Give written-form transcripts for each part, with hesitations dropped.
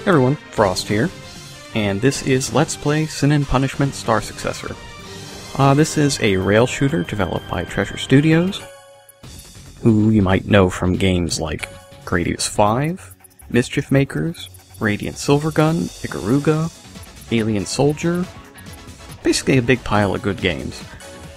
Hey everyone, Frost here, and this is Let's Play Sin and Punishment Star Successor. This is a rail shooter developed by Treasure Studios, who you might know from games like Gradius 5, Mischief Makers, Radiant Silvergun, Ikaruga, Alien Soldier, basically a big pile of good games,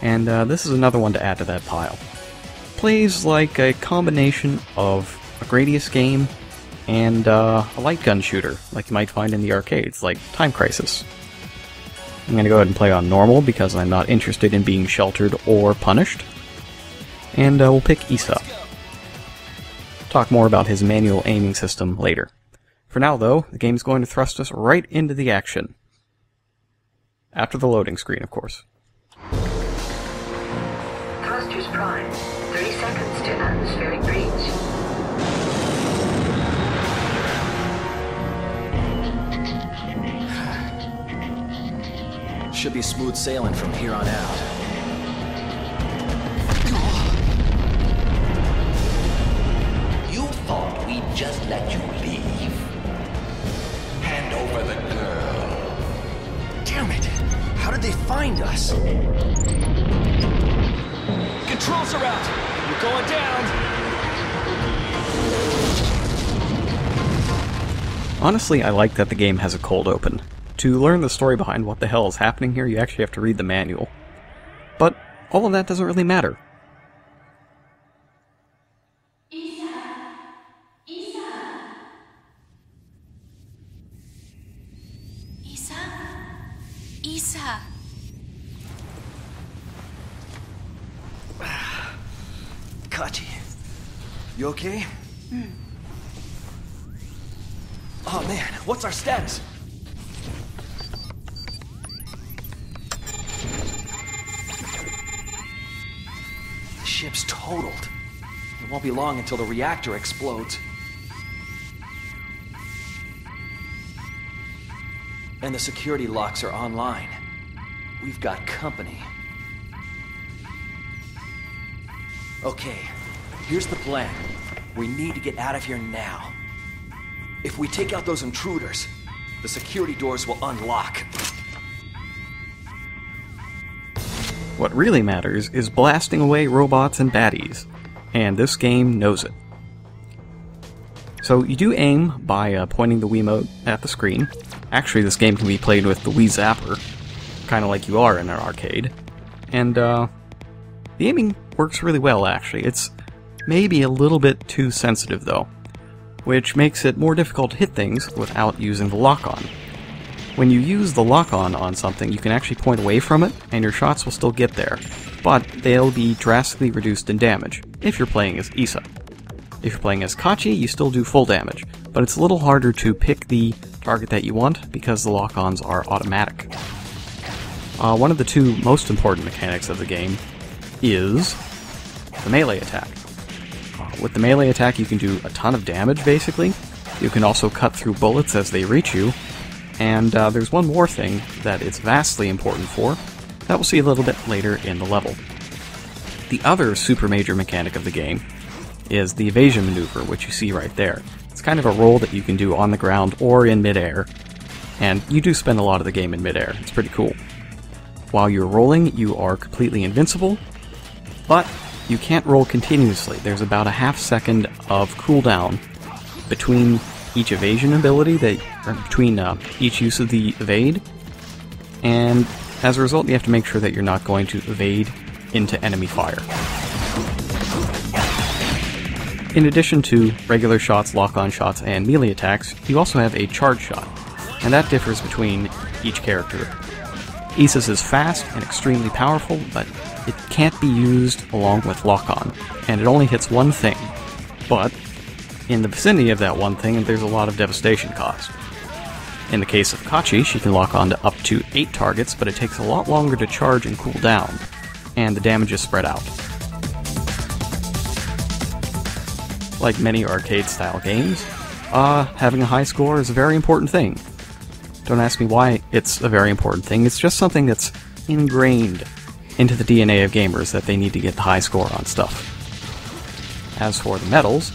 and this is another one to add to that pile. Plays like a combination of a Gradius game and a light gun shooter, like you might find in the arcades, like Time Crisis. I'm going to go ahead and play on normal because I'm not interested in being sheltered or punished. And we'll pick Isa. Talk more about his manual aiming system later. For now, though, the game's going to thrust us right into the action. After the loading screen, of course. Thrusters prime. 30 seconds to atmospheric breach. Should be smooth sailing from here on out. You thought we'd just let you leave? Hand over the girl. Damn it! How did they find us? Controls are out! We're going down! Honestly, I like that the game has a cold open. To learn the story behind what the hell is happening here, you actually have to read the manual. But all of that doesn't really matter. Isa! Isa! Isa? Isa! Kachi, you okay? Oh man, what's our status? The ship's totaled. It won't be long until the reactor explodes. And the security locks are online. We've got company. Okay, here's the plan. We need to get out of here now. If we take out those intruders, the security doors will unlock. What really matters is blasting away robots and baddies, and this game knows it. So you do aim by pointing the Wiimote at the screen. Actually, this game can be played with the Wii Zapper, kind of like you are in an arcade. And the aiming works really well, actually. It's maybe a little bit too sensitive, though, which makes it more difficult to hit things without using the lock-on. When you use the lock-on on something, you can actually point away from it, and your shots will still get there, but they'll be drastically reduced in damage, if you're playing as Isa. If you're playing as Kachi, you still do full damage, but it's a little harder to pick the target that you want, because the lock-ons are automatic. One of the two most important mechanics of the game is the melee attack. With the melee attack, you can do a ton of damage, basically. You can also cut through bullets as they reach you. And there's one more thing that it's vastly important for, that we'll see a little bit later in the level. The other super major mechanic of the game is the evasion maneuver, which you see right there. It's kind of a roll that you can do on the ground or in midair, and you do spend a lot of the game in midair. It's pretty cool. While you're rolling, you are completely invincible, but you can't roll continuously. There's about a half second of cooldown between each evasion ability, between each use of the evade, and as a result you have to make sure that you're not going to evade into enemy fire. In addition to regular shots, lock-on shots, and melee attacks, you also have a charge shot, and that differs between each character. Isa's is fast and extremely powerful, but it can't be used along with lock-on, and it only hits one thing, but in the vicinity of that one thing, there's a lot of devastation cost. In the case of Kachi, she can lock on to up to 8 targets, but it takes a lot longer to charge and cool down, and the damage is spread out. Like many arcade-style games, having a high score is a very important thing. Don't ask me why it's a very important thing, it's just something that's ingrained into the DNA of gamers that they need to get the high score on stuff. As for the medals,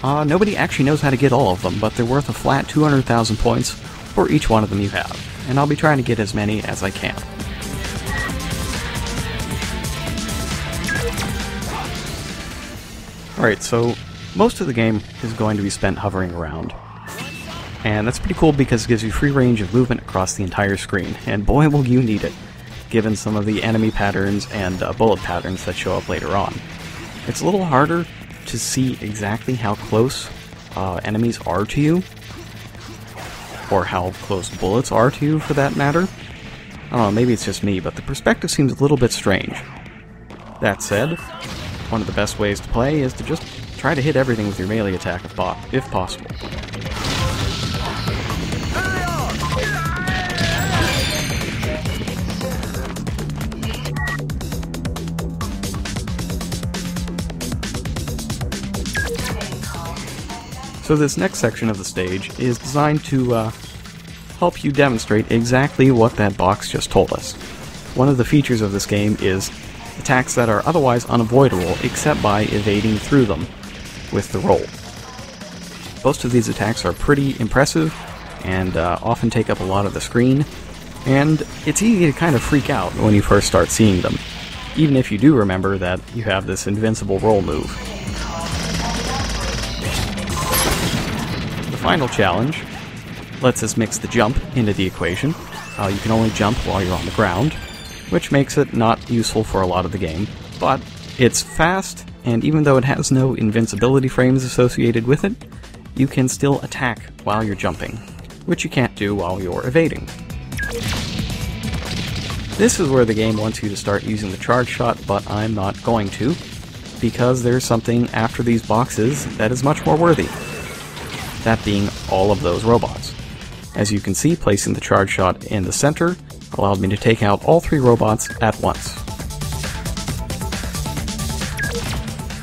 Nobody actually knows how to get all of them, but they're worth a flat 200,000 points for each one of them you have, and I'll be trying to get as many as I can. Alright, so most of the game is going to be spent hovering around. And that's pretty cool because it gives you free range of movement across the entire screen, and boy will you need it, given some of the enemy patterns and bullet patterns that show up later on. It's a little harder to see exactly how close enemies are to you, or how close bullets are to you for that matter. I don't know, maybe it's just me, but the perspective seems a little bit strange. That said, one of the best ways to play is to just try to hit everything with your melee attack if possible. So this next section of the stage is designed to help you demonstrate exactly what that box just told us. One of the features of this game is attacks that are otherwise unavoidable except by evading through them with the roll. Most of these attacks are pretty impressive and often take up a lot of the screen, and it's easy to kind of freak out when you first start seeing them, even if you do remember that you have this invincible roll move. The final challenge lets us mix the jump into the equation. You can only jump while you're on the ground, which makes it not useful for a lot of the game, but it's fast, and even though it has no invincibility frames associated with it, you can still attack while you're jumping, which you can't do while you're evading. This is where the game wants you to start using the charge shot, but I'm not going to, because there's something after these boxes that is much more worthy. That being all of those robots. As you can see, placing the charge shot in the center allowed me to take out all 3 robots at once.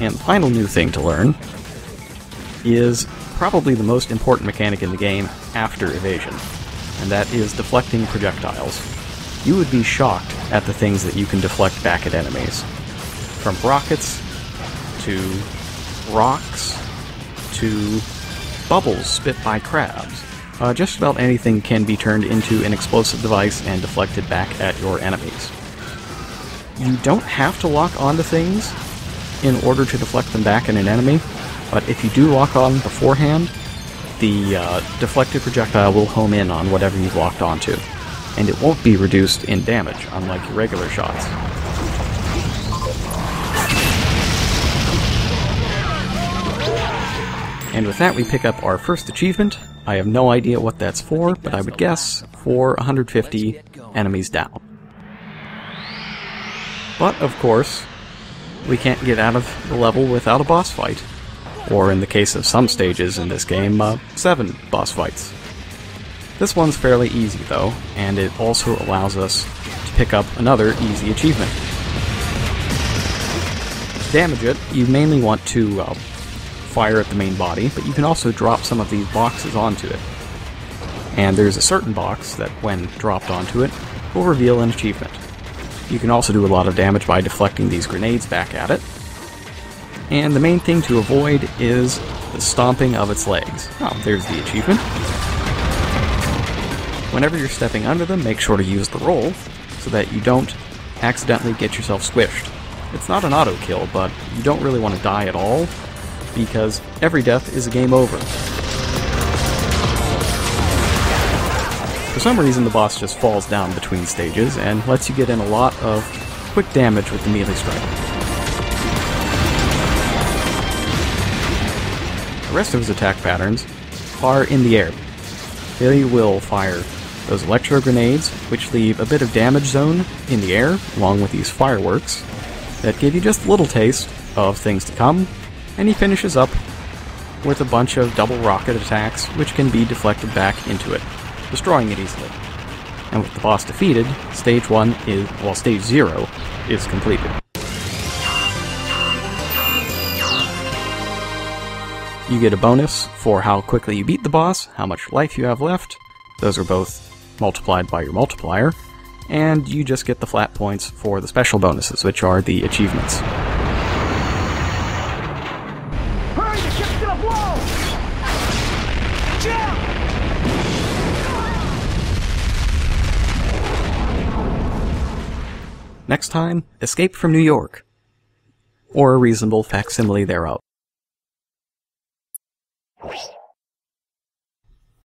And the final new thing to learn is probably the most important mechanic in the game after evasion, and that is deflecting projectiles. You would be shocked at the things that you can deflect back at enemies. From rockets, to rocks, to bubbles spit by crabs. Just about anything can be turned into an explosive device and deflected back at your enemies. You don't have to lock onto things in order to deflect them back at an enemy, but if you do lock on beforehand, the deflected projectile will home in on whatever you've locked onto, and it won't be reduced in damage, unlike your regular shots. And with that, we pick up our first achievement. I have no idea what that's for, but I would guess for 150 enemies down. But, of course, we can't get out of the level without a boss fight. Or in the case of some stages in this game, 7 boss fights. This one's fairly easy, though, and it also allows us to pick up another easy achievement. To damage it, you mainly want to fire at the main body, but you can also drop some of these boxes onto it. And there's a certain box that, when dropped onto it, will reveal an achievement. You can also do a lot of damage by deflecting these grenades back at it. And the main thing to avoid is the stomping of its legs. Oh, there's the achievement. Whenever you're stepping under them, make sure to use the roll so that you don't accidentally get yourself squished. It's not an auto kill, but you don't really want to die at all, because every death is a game over. For some reason, the boss just falls down between stages and lets you get in a lot of quick damage with the melee strike. The rest of his attack patterns are in the air. They will fire those electro grenades, which leave a bit of damage zone in the air, along with these fireworks, that give you just a little taste of things to come, and he finishes up with a bunch of double rocket attacks, which can be deflected back into it, destroying it easily. And with the boss defeated, stage 0 is completed. You get a bonus for how quickly you beat the boss, how much life you have left. Those are both multiplied by your multiplier, and you just get the flat points for the special bonuses, which are the achievements. Hurry, the ship's gonna blow! Next time, Escape from New York. Or a reasonable facsimile thereof.